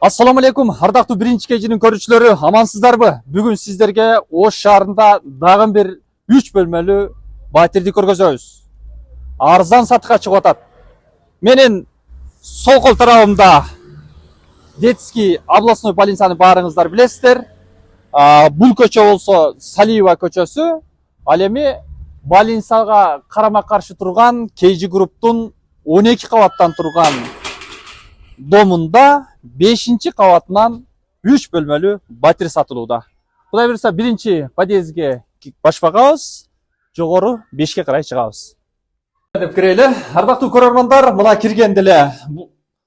Ассаламу алейкум, ардактуу биринчи кежинин көрүүчүлөрү, амансыздарбы? Бүгүн сиздерге Ош шаарында дагы бир 3 бөлмөлүү батирди көргөзөбүз. Арзан сатыкка чыгып атат. Менин сол кол тарабымда Детский областной больницаны баарыңыздар билесиздер. Бул көчө болсо Салиева көчөсү. Ал эми больницага карама каршы турган KG групптун 12 кабаттан турган домунда 5-чи кабатынан 3 бөлмөлүү батир сатылууда. Кудай буйрса биринчи подъездге баш багабыз, жогору 5ке карай чыгабыз. Деп кирели. Ардактуу көрөрмандар, мына киргенде эле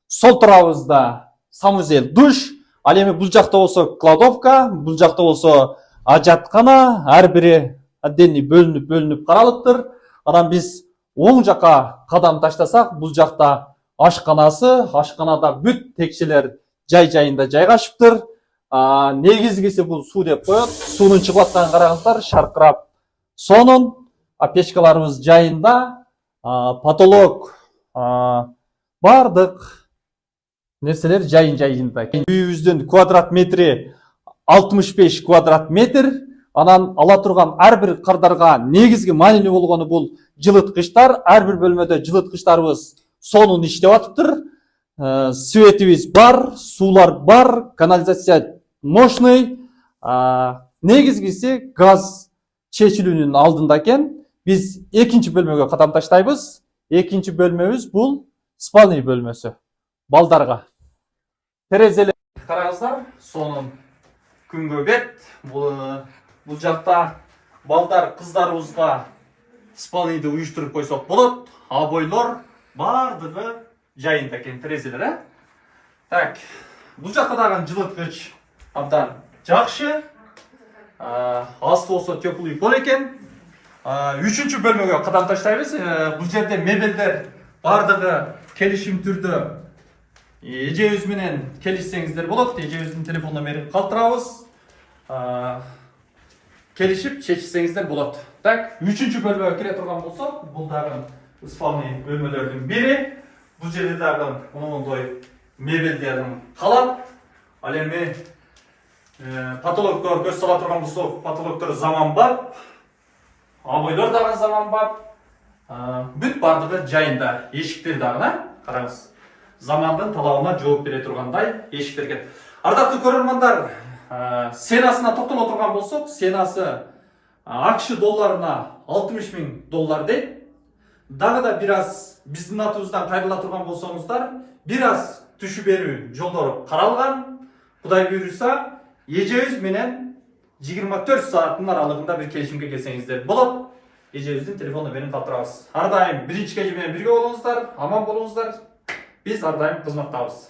сол тарабыбызда санузел, душ, ал эми бул жакта болсо кладовка, бул жакта болсо ажаткана, ар бири отдельный бөлүнүп каралыптыр. Анан биз оң жака кадам таштасак, бул жакта ашканасы, ашканада бүт текчелер жай-жайында жайгашыптыр. Негизгиси бул суу деп коет. Суунун чыгып атканын караңыздар, шаркырап. Сонун печкаларыбыз жайында, потолок, бардык нерселер жайында. Үйүбүздүн квадрат метри 65 квадрат метр. Анан ала турган ар бир кардарга негизги маанилүү болгону бул жылыткычтар. Ар бир бөлмөдө жылыткычтарыбыз сонун иштеп атыптыр. Светибиз бар, суулар бар, канализация мощный. Негизгиси газ чечилүүнүн алдында экен. Биз экинчи бөлмөгө кадам таштайбыз. Экинчи бөлмөбүз бул спальный бөлмөсү. Балдарга. Терезелер караңыздар, сонун күнгө бет. Бул жакта балдар кыздарыбызга спальныйды уюштуруп койсок болот. Обойлор бардыгы жайында экен, терезелер, Так, бул жакта дагы жылыткыч абдан жакшы. Асты болсо теплый пол экен. Үчүнчү бөлмөгө кадам таштайбыз. Бул жерде мебелдер бардыгы келишим түрдө эжебиз менен келишсеңиздер болот. Эжебиздин телефон номерин калтырабыз. Келишип чечсеңиздер болот. Так, үчүнчү бөлмөгө кире турган болсок, бул дагы спальный бөлмөлөрдүн бири. Бул жерде дагы мондой мебелдерин калат. Ал эми потолоктор көз сала турган болсок, потолоктор заманбап. Обойлор дагы заманбап. Бүт бардыгы жайында. Эшиктер дагы, караңыз. Замандын талабына жооп бере тургандай эшиктер экен. Ардактуу көрөрмандар, сенасына токтоло турган болсок, сенасы акш долларына $60,000 дейт. Дагы да бир аз биздин атыбыздан кайрыла турган болсоңуздар, бир аз түшүп берүү жолдору каралган. Кудай буйруса, эжебиз менен 24 сааттын аралыгында бир келишимге келсеңиздер болот. Эжебиздин телефон номерин калтырабыз. Ар дайым биринчи кежи менен бирге болуңуздар, аман болуңуздар. Биз ар дайым кызматтабыз.